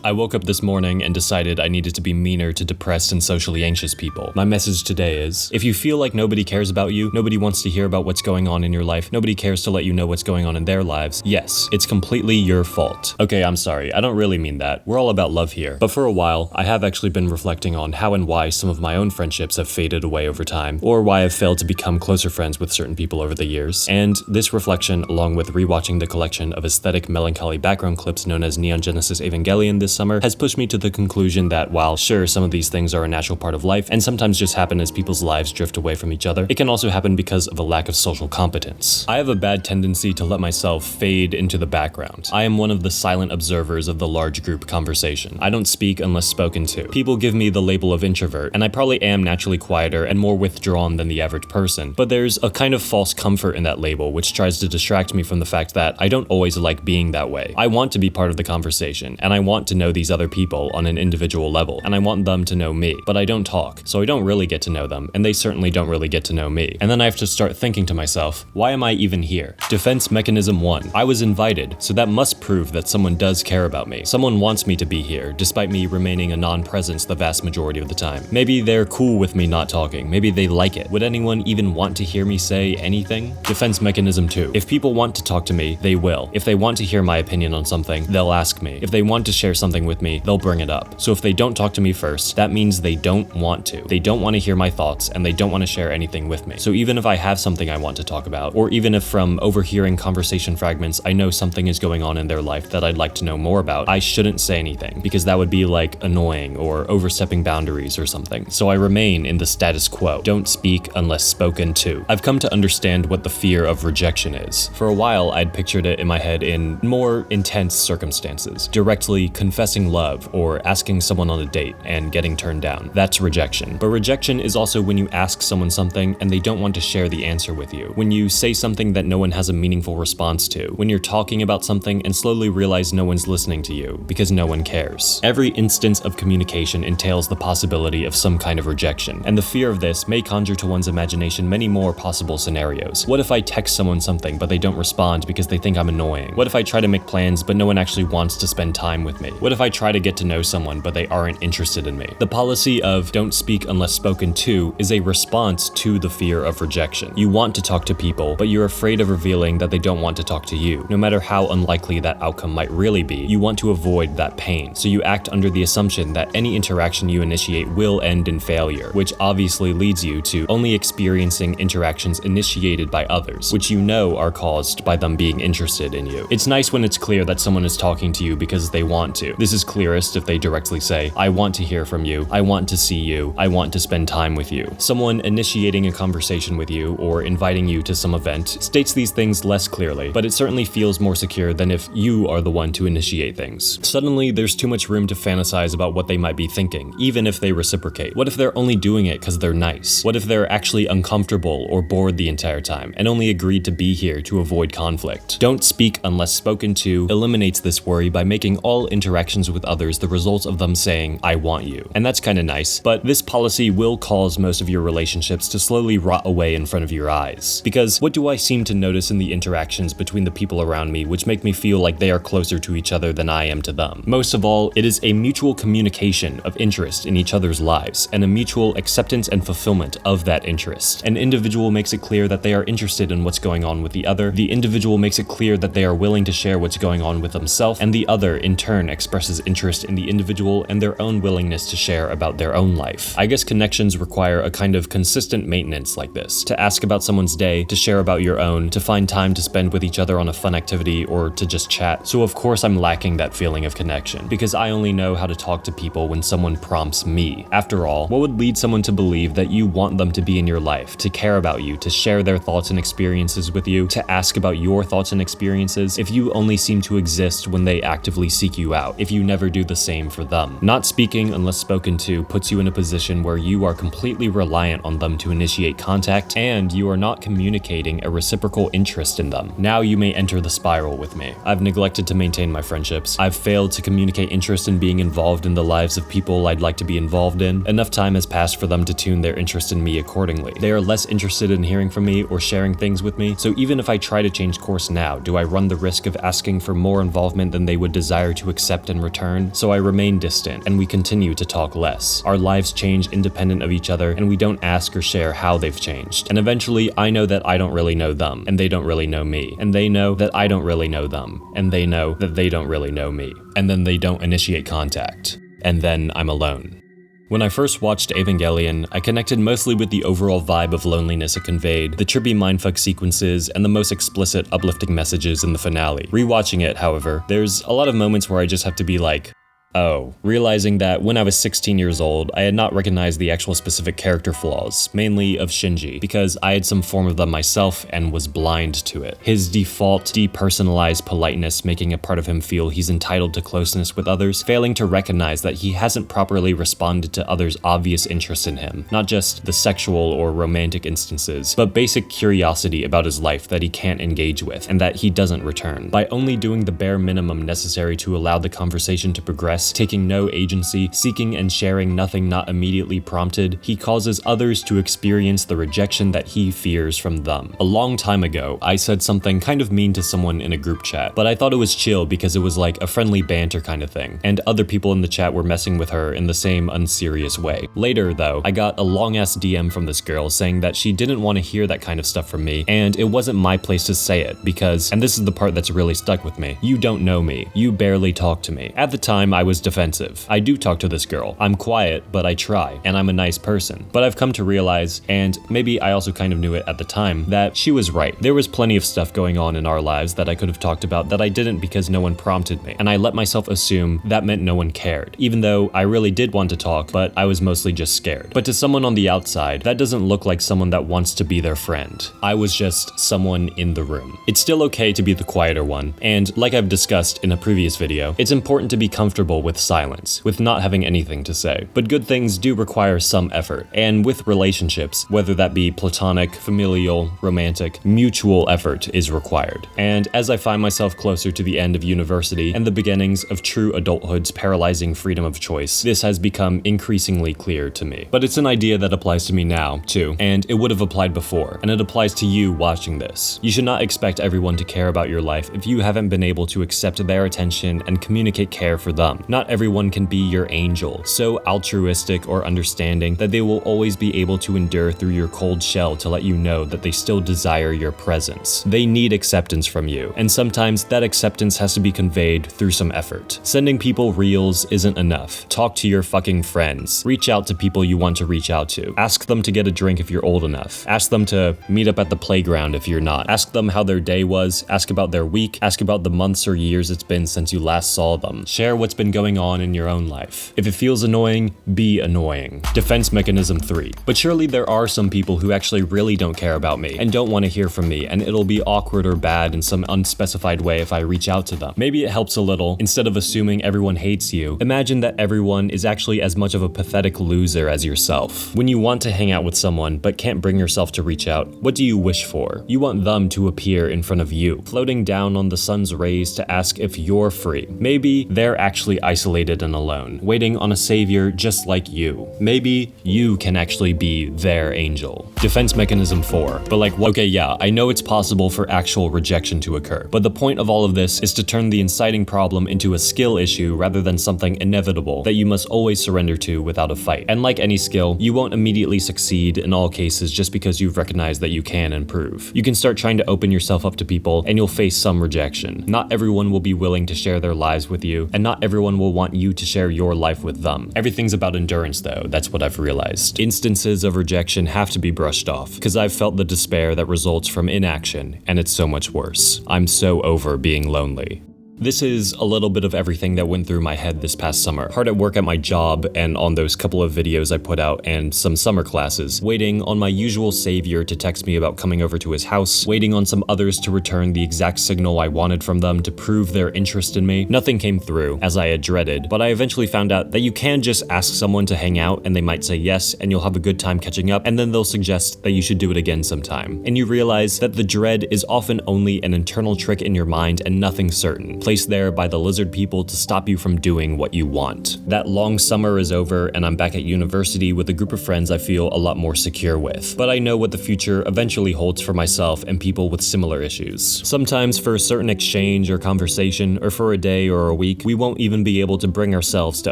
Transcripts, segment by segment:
I woke up this morning and decided I needed to be meaner to depressed and socially anxious people. My message today is, if you feel like nobody cares about you, nobody wants to hear about what's going on in your life, nobody cares to let you know what's going on in their lives, yes, it's completely your fault. Okay, I'm sorry, I don't really mean that. We're all about love here. But for a while, I have actually been reflecting on how and why some of my own friendships have faded away over time, or why I've failed to become closer friends with certain people over the years. And this reflection, along with rewatching the collection of aesthetic melancholy background clips known as Neon Genesis Evangelion this summer, has pushed me to the conclusion that while sure, some of these things are a natural part of life and sometimes just happen as people's lives drift away from each other, it can also happen because of a lack of social competence. I have a bad tendency to let myself fade into the background. I am one of the silent observers of the large group conversation. I don't speak unless spoken to. People give me the label of introvert, and I probably am naturally quieter and more withdrawn than the average person, but there's a kind of false comfort in that label which tries to distract me from the fact that I don't always like being that way. I want to be part of the conversation, and I want to know these other people on an individual level, and I want them to know me, but I don't talk, so I don't really get to know them, and they certainly don't really get to know me. And then I have to start thinking to myself, why am I even here? Defense mechanism 1. I was invited, so that must prove that someone does care about me. Someone wants me to be here, despite me remaining a non-presence the vast majority of the time. Maybe they're cool with me not talking, maybe they like it. Would anyone even want to hear me say anything? Defense mechanism 2. If people want to talk to me, they will. If they want to hear my opinion on something, they'll ask me. If they want to share something with me, they'll bring it up. So if they don't talk to me first, that means they don't want to. They don't want to hear my thoughts, and they don't want to share anything with me. So even if I have something I want to talk about, or even if from overhearing conversation fragments I know something is going on in their life that I'd like to know more about, I shouldn't say anything, because that would be like annoying or overstepping boundaries or something. So I remain in the status quo. Don't speak unless spoken to. I've come to understand what the fear of rejection is. For a while, I'd pictured it in my head in more intense circumstances, directly confessing love or asking someone on a date and getting turned down. That's rejection. But rejection is also when you ask someone something and they don't want to share the answer with you. When you say something that no one has a meaningful response to. When you're talking about something and slowly realize no one's listening to you because no one cares. Every instance of communication entails the possibility of some kind of rejection, and the fear of this may conjure to one's imagination many more possible scenarios. What if I text someone something but they don't respond because they think I'm annoying? What if I try to make plans but no one actually wants to spend time with me? What if I try to get to know someone but they aren't interested in me? The policy of don't speak unless spoken to is a response to the fear of rejection. You want to talk to people, but you're afraid of revealing that they don't want to talk to you. No matter how unlikely that outcome might really be, you want to avoid that pain. So you act under the assumption that any interaction you initiate will end in failure, which obviously leads you to only experiencing interactions initiated by others, which you know are caused by them being interested in you. It's nice when it's clear that someone is talking to you because they want to. This is clearest if they directly say, I want to hear from you, I want to see you, I want to spend time with you. Someone initiating a conversation with you or inviting you to some event states these things less clearly, but it certainly feels more secure than if you are the one to initiate things. Suddenly, there's too much room to fantasize about what they might be thinking, even if they reciprocate. What if they're only doing it because they're nice? What if they're actually uncomfortable or bored the entire time and only agreed to be here to avoid conflict? Don't speak unless spoken to eliminates this worry by making all interactions with others the result of them saying, I want you. And that's kind of nice, but this policy will cause most of your relationships to slowly rot away in front of your eyes. Because what do I seem to notice in the interactions between the people around me which make me feel like they are closer to each other than I am to them? Most of all, it is a mutual communication of interest in each other's lives and a mutual acceptance and fulfillment of that interest. An individual makes it clear that they are interested in what's going on with the other, the individual makes it clear that they are willing to share what's going on with themselves, and the other in turn expresses interest in the individual and their own willingness to share about their own life. I guess connections require a kind of consistent maintenance like this, to ask about someone's day, to share about your own, to find time to spend with each other on a fun activity, or to just chat. So of course I'm lacking that feeling of connection, because I only know how to talk to people when someone prompts me. After all, what would lead someone to believe that you want them to be in your life, to care about you, to share their thoughts and experiences with you, to ask about your thoughts and experiences, if you only seem to exist when they actively seek you out, if you never do the same for them? Not speaking unless spoken to puts you in a position where you are completely reliant on them to initiate contact, and you are not communicating a reciprocal interest in them. Now you may enter the spiral with me. I've neglected to maintain my friendships. I've failed to communicate interest in being involved in the lives of people I'd like to be involved in. Enough time has passed for them to tune their interest in me accordingly. They are less interested in hearing from me or sharing things with me, so even if I try to change course now, do I run the risk of asking for more involvement than they would desire to accept and in return, so I remain distant, and we continue to talk less. Our lives change independent of each other, and we don't ask or share how they've changed. And eventually, I know that I don't really know them, and they don't really know me. And they know that I don't really know them, and they know that they don't really know me. And then they don't initiate contact. And then I'm alone. When I first watched Evangelion, I connected mostly with the overall vibe of loneliness it conveyed, the trippy mindfuck sequences, and the most explicit, uplifting messages in the finale. Rewatching it, however, there's a lot of moments where I just have to be like, oh, realizing that when I was 16 years old, I had not recognized the actual specific character flaws, mainly of Shinji, because I had some form of them myself and was blind to it. His default, depersonalized politeness making a part of him feel he's entitled to closeness with others, failing to recognize that he hasn't properly responded to others' obvious interest in him, not just the sexual or romantic instances, but basic curiosity about his life that he can't engage with, and that he doesn't return. By only doing the bare minimum necessary to allow the conversation to progress, taking no agency, seeking and sharing nothing not immediately prompted, he causes others to experience the rejection that he fears from them. A long time ago, I said something kind of mean to someone in a group chat, but I thought it was chill because it was like a friendly banter kind of thing, and other people in the chat were messing with her in the same unserious way. Later, though, I got a long-ass DM from this girl saying that she didn't want to hear that kind of stuff from me, and it wasn't my place to say it because, and this is the part that's really stuck with me, you don't know me. You barely talk to me. At the time, I was defensive. I do talk to this girl. I'm quiet, but I try, and I'm a nice person. But I've come to realize, and maybe I also kind of knew it at the time, that she was right. There was plenty of stuff going on in our lives that I could have talked about that I didn't because no one prompted me, and I let myself assume that meant no one cared, even though I really did want to talk, but I was mostly just scared. But to someone on the outside, that doesn't look like someone that wants to be their friend. I was just someone in the room. It's still okay to be the quieter one, and like I've discussed in a previous video, it's important to be comfortable with silence, with not having anything to say. But good things do require some effort, and with relationships, whether that be platonic, familial, romantic, mutual effort is required. And as I find myself closer to the end of university and the beginnings of true adulthood's paralyzing freedom of choice, this has become increasingly clear to me. But it's an idea that applies to me now, too, and it would have applied before, and it applies to you watching this. You should not expect everyone to care about your life if you haven't been able to accept their attention and communicate care for them. Not everyone can be your angel, so altruistic or understanding that they will always be able to endure through your cold shell to let you know that they still desire your presence. They need acceptance from you, and sometimes that acceptance has to be conveyed through some effort. Sending people reels isn't enough. Talk to your fucking friends. Reach out to people you want to reach out to. Ask them to get a drink if you're old enough. Ask them to meet up at the playground if you're not. Ask them how their day was. Ask about their week. Ask about the months or years it's been since you last saw them. Share what's been going on in your own life. If it feels annoying, be annoying. Defense mechanism 3. But surely there are some people who actually really don't care about me and don't want to hear from me, and it'll be awkward or bad in some unspecified way if I reach out to them. Maybe it helps a little. Instead of assuming everyone hates you, imagine that everyone is actually as much of a pathetic loser as yourself. When you want to hang out with someone but can't bring yourself to reach out, what do you wish for? You want them to appear in front of you, floating down on the sun's rays to ask if you're free. Maybe they're actually isolated and alone, waiting on a savior just like you. Maybe you can actually be their angel. Defense mechanism 4. But like, okay, yeah, I know it's possible for actual rejection to occur, but the point of all of this is to turn the inciting problem into a skill issue rather than something inevitable that you must always surrender to without a fight. And like any skill, you won't immediately succeed in all cases just because you've recognized that you can improve. You can start trying to open yourself up to people and you'll face some rejection. Not everyone will be willing to share their lives with you, and not everyone will want you to share your life with them. Everything's about endurance though, that's what I've realized. Instances of rejection have to be brushed off, because I've felt the despair that results from inaction, and it's so much worse. I'm so over being lonely. This is a little bit of everything that went through my head this past summer. Hard at work at my job and on those couple of videos I put out and some summer classes, waiting on my usual savior to text me about coming over to his house, waiting on some others to return the exact signal I wanted from them to prove their interest in me. Nothing came through, as I had dreaded, but I eventually found out that you can just ask someone to hang out and they might say yes and you'll have a good time catching up, and then they'll suggest that you should do it again sometime. And you realize that the dread is often only an internal trick in your mind and nothing certain. placed there by the lizard people to stop you from doing what you want. That long summer is over, and I'm back at university with a group of friends I feel a lot more secure with. But I know what the future eventually holds for myself and people with similar issues. Sometimes for a certain exchange or conversation, or for a day or a week, we won't even be able to bring ourselves to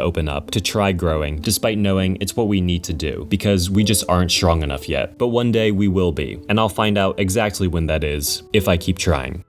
open up, to try growing, despite knowing it's what we need to do, because we just aren't strong enough yet. But one day we will be, and I'll find out exactly when that is, if I keep trying.